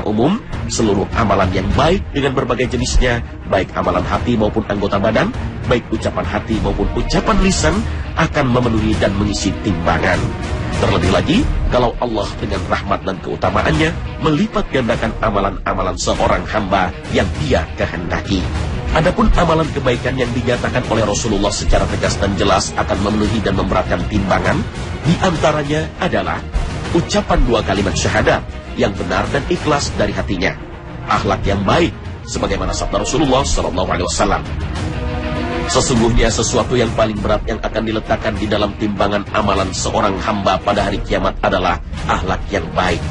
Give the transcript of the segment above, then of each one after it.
secara umum, seluruh amalan yang baik dengan berbagai jenisnya, baik amalan hati maupun anggota badan, baik ucapan hati maupun ucapan lisan, akan memenuhi dan mengisi timbangan. Terlebih lagi, kalau Allah dengan rahmat dan keutamaannya melipat gandakan amalan-amalan seorang hamba yang Dia kehendaki. Adapun amalan kebaikan yang dinyatakan oleh Rasulullah secara tegas dan jelas akan memenuhi dan memberatkan timbangan, di antaranya adalah ucapan 2 kalimat syahadat yang benar dan ikhlas dari hatinya, akhlak yang baik, sebagaimana sabda Rasulullah SAW. Sesungguhnya sesuatu yang paling berat yang akan diletakkan di dalam timbangan amalan seorang hamba pada hari kiamat adalah akhlak yang baik.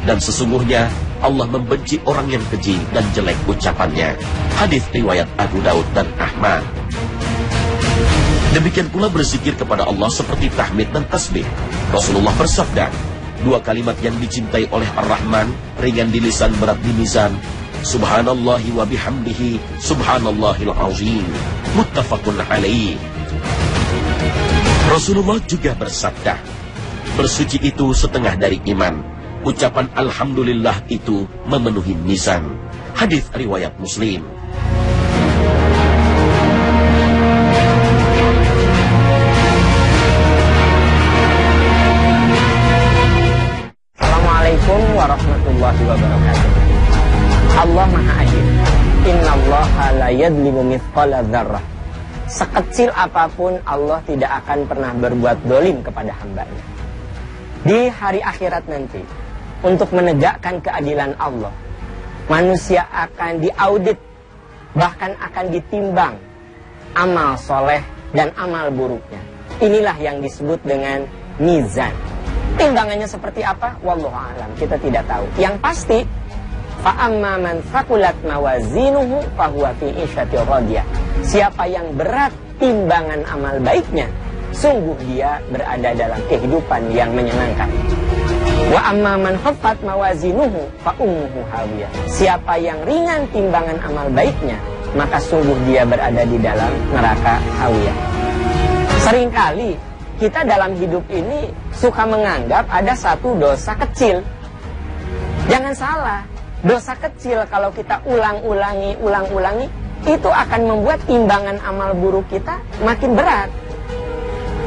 Dan sesungguhnya Allah membenci orang yang keji dan jelek ucapannya. Hadis riwayat Abu Daud dan Ahmad. Demikian pula berzikir kepada Allah seperti tahmid dan tasbih. Rasulullah bersabda, 2 kalimat yang dicintai oleh Ar-Rahman, ringan di lisan, berat di mizan. Subhanallahi wa bihamdihi, subhanallahil azim. Muttafaqun alaih. Rasulullah juga bersabda, bersuci itu setengah dari iman. Ucapan Alhamdulillah itu memenuhi mizan. Hadis riwayat Muslim. Assalamualaikum warahmatullahi wabarakatuh. Allah Maha Adil. Innallaha la yadlimu mithqala dzarrah. Sekecil apapun Allah tidak akan pernah berbuat dolim kepada hambanya. Di hari akhirat nanti, untuk menegakkan keadilan Allah, manusia akan diaudit, bahkan akan ditimbang amal soleh dan amal buruknya. Inilah yang disebut dengan mizan. Timbangannya seperti apa? Wallahu a'lam, kita tidak tahu. Yang pasti, fa'amma man thaqulat mawazinuhu fahuwa fi 'ishatin radiyah. Siapa yang berat timbangan amal baiknya, sungguh dia berada dalam kehidupan yang menyenangkan. Wa amma man khaffat mawazinuhu fa ummuhu hawiyah. Siapa yang ringan timbangan amal baiknya, maka sungguh dia berada di dalam neraka hawiyah. Seringkali kita dalam hidup ini suka menganggap ada satu dosa kecil. Jangan salah, dosa kecil kalau kita ulang-ulangi, itu akan membuat timbangan amal buruk kita makin berat.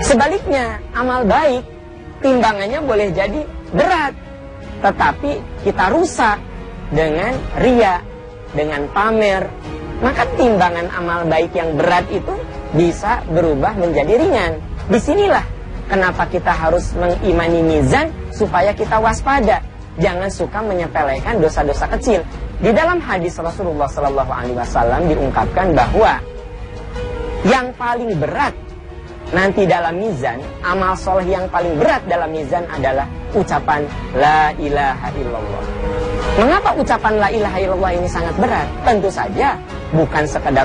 Sebaliknya, amal baik, timbangannya boleh jadi berat, tetapi kita rusak dengan riya, dengan pamer, maka timbangan amal baik yang berat itu bisa berubah menjadi ringan. Disinilah kenapa kita harus mengimani mizan, supaya kita waspada, jangan suka menyepelekan dosa-dosa kecil. Di dalam hadis Rasulullah SAW diungkapkan bahwa yang paling berat nanti dalam mizan, amal soleh yang paling berat dalam mizan adalah ucapan La ilaha illallah. Mengapa ucapan La ilaha illallah ini sangat berat? Tentu saja bukan sekedar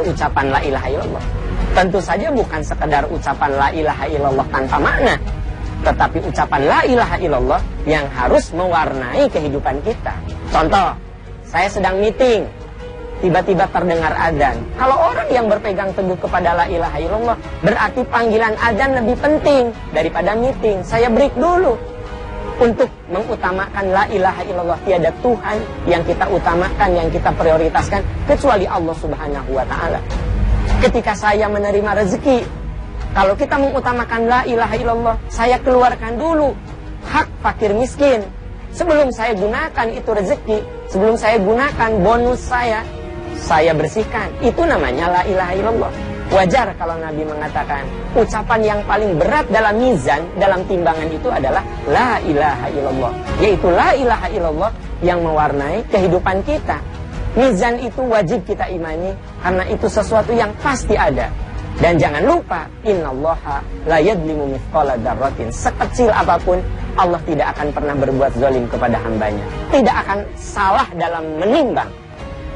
ucapan La ilaha illallah. Tentu saja bukan sekedar ucapan La ilaha illallah tanpa makna, tetapi ucapan La ilaha illallah yang harus mewarnai kehidupan kita. Contoh, saya sedang meeting, tiba-tiba terdengar adzan. Kalau orang yang berpegang teguh kepada La ilaha illallah, berarti panggilan adzan lebih penting daripada meeting. Saya break dulu untuk mengutamakan La ilaha illallah. Tiada Tuhan yang kita utamakan, yang kita prioritaskan kecuali Allah Subhanahu wa ta'ala. Ketika saya menerima rezeki, kalau kita mengutamakan La ilaha illallah, saya keluarkan dulu hak fakir miskin. Sebelum saya gunakan itu rezeki, sebelum saya gunakan bonus saya bersihkan. Itu namanya La ilaha illallah. Wajar kalau Nabi mengatakan ucapan yang paling berat dalam mizan, dalam timbangan itu adalah La ilaha illallah, yaitu La ilaha illallah yang mewarnai kehidupan kita. Mizan itu wajib kita imani, karena itu sesuatu yang pasti ada. Dan jangan lupa, innallaha la yadlimu mithqala dzarratin. Sekecil apapun, Allah tidak akan pernah berbuat zalim kepada hambanya, tidak akan salah dalam menimbang.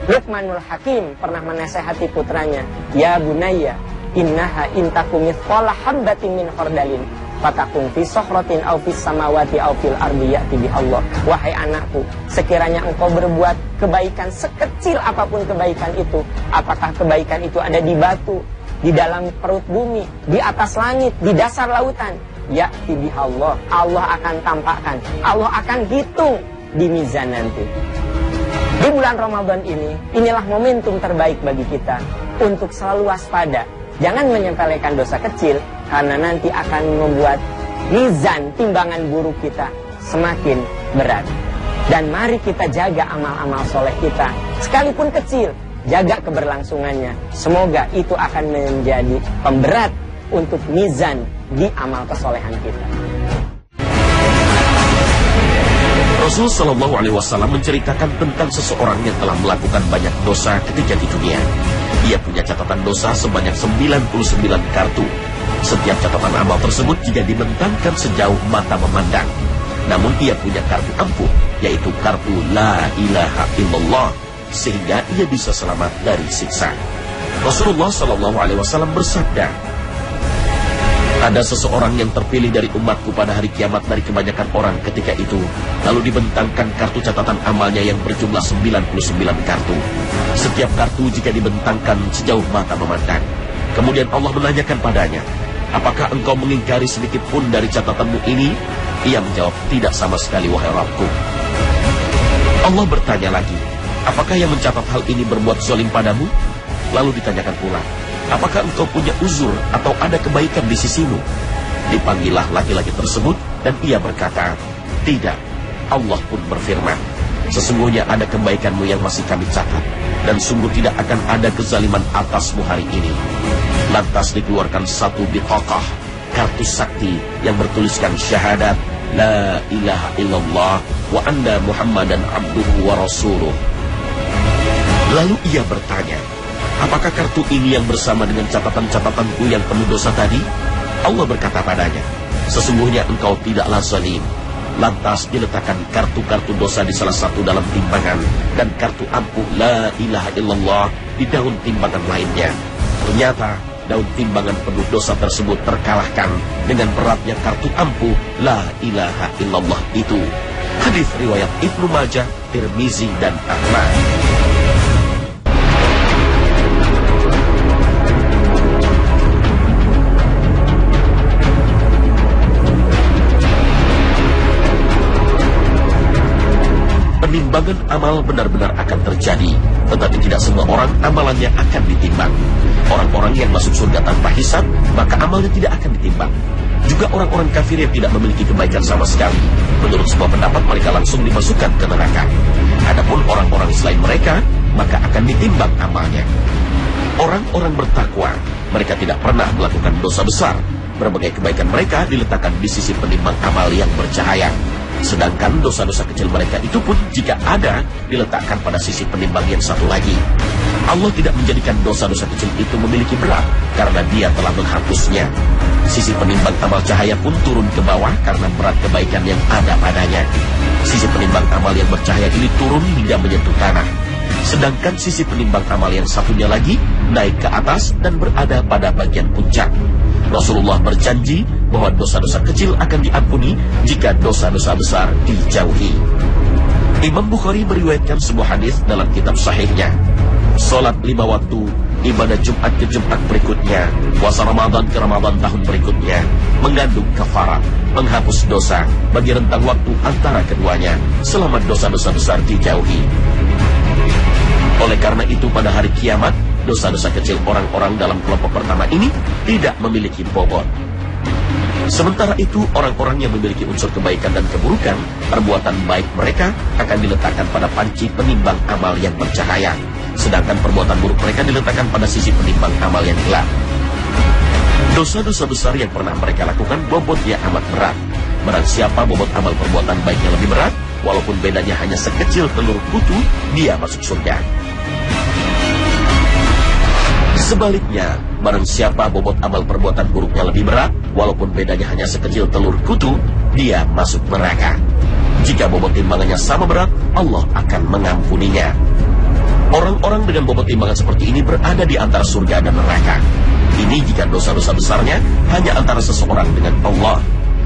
Luqmanul Hakim pernah menasehati putranya, ya bunayya, innaha intakum mithqala habbatin min khardalin fatakun fi sokhratin aw fis samawati aw fil ardi ya'ti bihallah. Wahai anakku, sekiranya engkau berbuat kebaikan sekecil apapun kebaikan itu, apakah kebaikan itu ada di batu, di dalam perut bumi, di atas langit, di dasar lautan, ya'ti bihallah, Allah akan tampakkan, Allah akan hitung di mizan nanti. Di bulan Ramadan ini, inilah momentum terbaik bagi kita untuk selalu waspada. Jangan menyepelekan dosa kecil, karena nanti akan membuat mizan timbangan buruk kita semakin berat. Dan mari kita jaga amal-amal soleh kita, sekalipun kecil, jaga keberlangsungannya. Semoga itu akan menjadi pemberat untuk mizan di amal kesolehan kita. Rasul Shallallahu Alaihi Wasallam menceritakan tentang seseorang yang telah melakukan banyak dosa ketika di dunia. Ia punya catatan dosa sebanyak 99 kartu. Setiap catatan amal tersebut jika dibentangkan sejauh mata memandang. Namun ia punya kartu ampuh, yaitu kartu La ilaha illallah, sehingga ia bisa selamat dari siksa. Rasulullah Shallallahu Alaihi Wasallam bersabda, ada seseorang yang terpilih dari umatku pada hari kiamat dari kebanyakan orang ketika itu, lalu dibentangkan kartu catatan amalnya yang berjumlah 99 kartu. Setiap kartu jika dibentangkan sejauh mata memandang. Kemudian Allah menanyakan padanya, apakah engkau mengingkari sedikit pun dari catatanmu ini? Ia menjawab, tidak sama sekali wahai Rabbku. Allah bertanya lagi, apakah yang mencatat hal ini berbuat zalim padamu? Lalu ditanyakan pula, apakah engkau punya uzur atau ada kebaikan di sisimu? Dipanggillah laki-laki tersebut dan ia berkata, tidak. Allah pun berfirman, sesungguhnya ada kebaikanmu yang masih kami catat, dan sungguh tidak akan ada kezaliman atasmu hari ini. Lantas dikeluarkan satu bitaqah, kartu sakti yang bertuliskan syahadat La ilaha illallah wa anna Muhammadan abduhu wa rasuluh. Lalu ia bertanya, apakah kartu ini yang bersama dengan catatan-catatanku yang penuh dosa tadi? Allah berkata padanya, sesungguhnya engkau tidaklah zalim. Lantas diletakkan kartu-kartu dosa di salah satu dalam timbangan, dan kartu ampuh La ilaha illallah di daun timbangan lainnya. Ternyata daun timbangan penuh dosa tersebut terkalahkan dengan beratnya kartu ampuh La ilaha illallah itu. Hadis riwayat Ibnu Majah, Tirmizi, dan Ahmad. Penimbangan amal benar-benar akan terjadi, tetapi tidak semua orang amalannya akan ditimbang. Orang-orang yang masuk surga tanpa hisab, maka amalnya tidak akan ditimbang. Juga orang-orang kafir yang tidak memiliki kebaikan sama sekali, menurut sebuah pendapat mereka langsung dimasukkan ke neraka. Adapun orang-orang selain mereka, maka akan ditimbang amalnya. Orang-orang bertakwa, mereka tidak pernah melakukan dosa besar. Berbagai kebaikan mereka diletakkan di sisi penimbang amal yang bercahaya. Sedangkan dosa-dosa kecil mereka itu pun jika ada, diletakkan pada sisi penimbang yang satu lagi. Allah tidak menjadikan dosa-dosa kecil itu memiliki berat, karena dia telah menghapusnya. Sisi penimbang amal cahaya pun turun ke bawah karena berat kebaikan yang ada padanya. Sisi penimbang amal yang bercahaya ini turun hingga menyentuh tanah. Sedangkan sisi penimbang amal yang satunya lagi naik ke atas dan berada pada bagian puncak. Rasulullah berjanji bahwa dosa-dosa kecil akan diampuni jika dosa-dosa besar dijauhi. Imam Bukhari meriwayatkan sebuah hadis dalam kitab sahihnya. Salat 5 waktu, ibadah Jumat ke Jumat berikutnya, puasa Ramadan ke Ramadan tahun berikutnya, mengandung kafarat, menghapus dosa bagi rentang waktu antara keduanya, selama dosa-dosa besar dijauhi. Oleh karena itu pada hari kiamat, dosa-dosa kecil orang-orang dalam kelompok pertama ini tidak memiliki bobot. Sementara itu, orang-orang yang memiliki unsur kebaikan dan keburukan, perbuatan baik mereka akan diletakkan pada panci penimbang amal yang bercahaya. Sedangkan perbuatan buruk mereka diletakkan pada sisi penimbang amal yang gelap. Dosa-dosa besar yang pernah mereka lakukan bobotnya amat berat. Barang siapa bobot amal perbuatan baiknya lebih berat, walaupun bedanya hanya sekecil telur kutu, dia masuk surga. Sebaliknya, barang siapa bobot amal perbuatan buruknya lebih berat, walaupun bedanya hanya sekecil telur kutu, dia masuk neraka. Jika bobot timbangannya sama berat, Allah akan mengampuninya. Orang-orang dengan bobot timbangan seperti ini berada di antara surga dan neraka. Ini jika dosa-dosa besarnya hanya antara seseorang dengan Allah.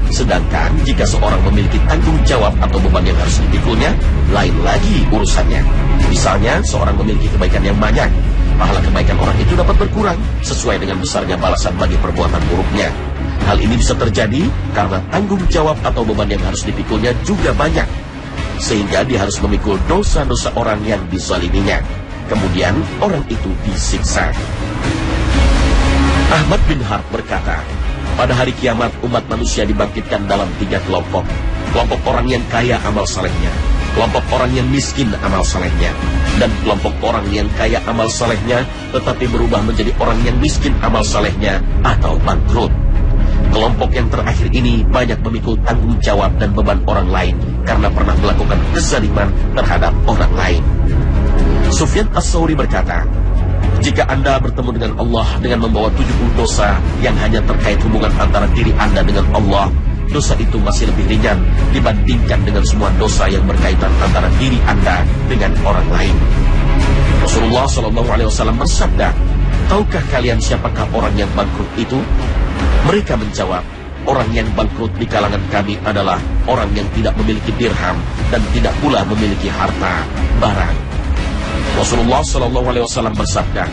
Sedangkan jika seorang memiliki tanggung jawab atau beban yang harus dipikulnya, lain lagi urusannya. Misalnya, seorang memiliki kebaikan yang banyak, pahala kebaikan orang itu dapat berkurang sesuai dengan besarnya balasan bagi perbuatan buruknya. Hal ini bisa terjadi karena tanggung jawab atau beban yang harus dipikulnya juga banyak. sehingga dia harus memikul dosa-dosa orang yang dizaliminya. Kemudian orang itu disiksa. Ahmad bin Harb berkata, pada hari kiamat umat manusia dibangkitkan dalam 3 kelompok. Kelompok orang yang kaya amal salehnya, kelompok orang yang miskin amal salehnya, dan kelompok orang yang kaya amal salehnya tetapi berubah menjadi orang yang miskin amal salehnya atau bangkrut. Kelompok yang terakhir ini banyak memikul tanggung jawab dan beban orang lain karena pernah melakukan kezaliman terhadap orang lain. Sufyan As-Tsauri berkata, jika Anda bertemu dengan Allah dengan membawa 70 dosa yang hanya terkait hubungan antara diri Anda dengan Allah, dosa itu masih lebih ringan dibandingkan dengan semua dosa yang berkaitan antara diri Anda dengan orang lain. Rasulullah SAW bersabda, tahukah kalian siapakah orang yang bangkrut itu? Mereka menjawab, orang yang bangkrut di kalangan kami adalah orang yang tidak memiliki dirham dan tidak pula memiliki harta barang. Rasulullah SAW bersabda,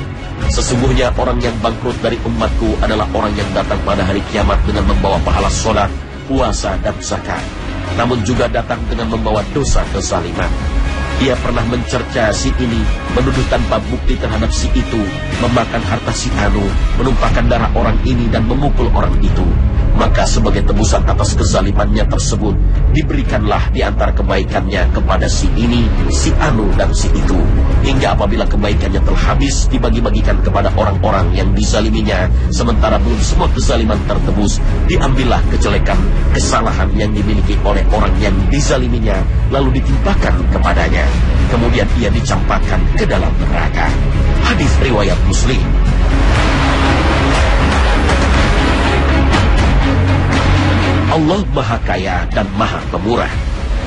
sesungguhnya orang yang bangkrut dari umatku adalah orang yang datang pada hari kiamat dengan membawa pahala sholat, puasa dan zakat, namun juga datang dengan membawa dosa kezaliman. Ia pernah mencerca si ini, menuduh tanpa bukti terhadap si itu, memakan harta si anu, menumpahkan darah orang ini dan memukul orang itu. Maka sebagai tebusan atas kezalimannya tersebut, diberikanlah di antara kebaikannya kepada si ini, si anu dan si itu, hingga apabila kebaikannya telah habis dibagi-bagikan kepada orang-orang yang dizaliminya, sementara belum semua kezaliman tertebus, diambillah kejelekan, kesalahan yang dimiliki oleh orang yang dizaliminya, lalu ditimpakan kepadanya. Kemudian ia dicampakkan ke dalam neraka. Hadis riwayat Muslim. Allah Maha Kaya dan Maha Pemurah,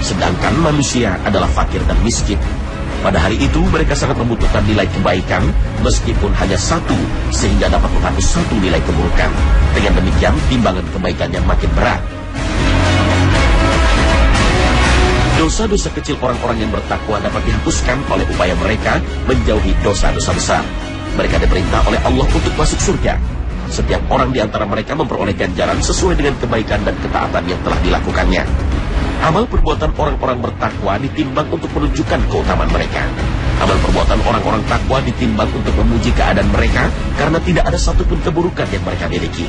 sedangkan manusia adalah fakir dan miskin. Pada hari itu mereka sangat membutuhkan nilai kebaikan, meskipun hanya satu, sehingga dapat menghapus satu nilai keburukan. Dengan demikian timbangan kebaikannya makin berat. Dosa-dosa kecil orang-orang yang bertakwa dapat dihapuskan oleh upaya mereka menjauhi dosa-dosa besar. Mereka diperintah oleh Allah untuk masuk surga. Setiap orang di antara mereka memperoleh ganjaran sesuai dengan kebaikan dan ketaatan yang telah dilakukannya. Amal perbuatan orang-orang bertakwa ditimbang untuk menunjukkan keutamaan mereka. Amal perbuatan orang-orang takwa ditimbang untuk memuji keadaan mereka karena tidak ada satupun keburukan yang mereka miliki.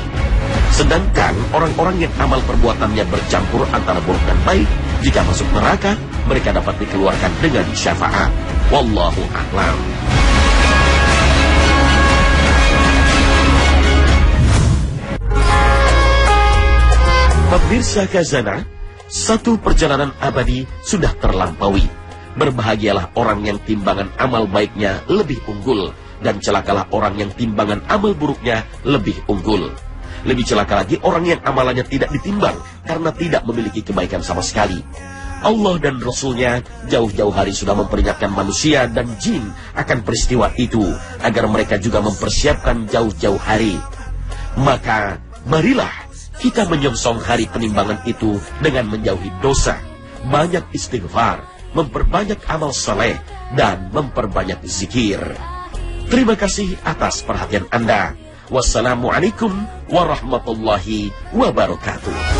Sedangkan orang-orang yang amal perbuatannya bercampur antara buruk dan baik, jika masuk neraka, mereka dapat dikeluarkan dengan syafaat. Wallahu a'lam. Pemirsa Khazanah, satu perjalanan abadi sudah terlampaui. Berbahagialah orang yang timbangan amal baiknya lebih unggul, dan celakalah orang yang timbangan amal buruknya lebih unggul. Lebih celaka lagi orang yang amalannya tidak ditimbang karena tidak memiliki kebaikan sama sekali. Allah dan Rasul-Nya jauh-jauh hari sudah memperingatkan manusia dan jin akan peristiwa itu, agar mereka juga mempersiapkan jauh-jauh hari. Maka marilah kita menyongsong hari penimbangan itu dengan menjauhi dosa, banyak istighfar, memperbanyak amal saleh, dan memperbanyak zikir. Terima kasih atas perhatian Anda. Wassalamualaikum warahmatullahi wabarakatuh.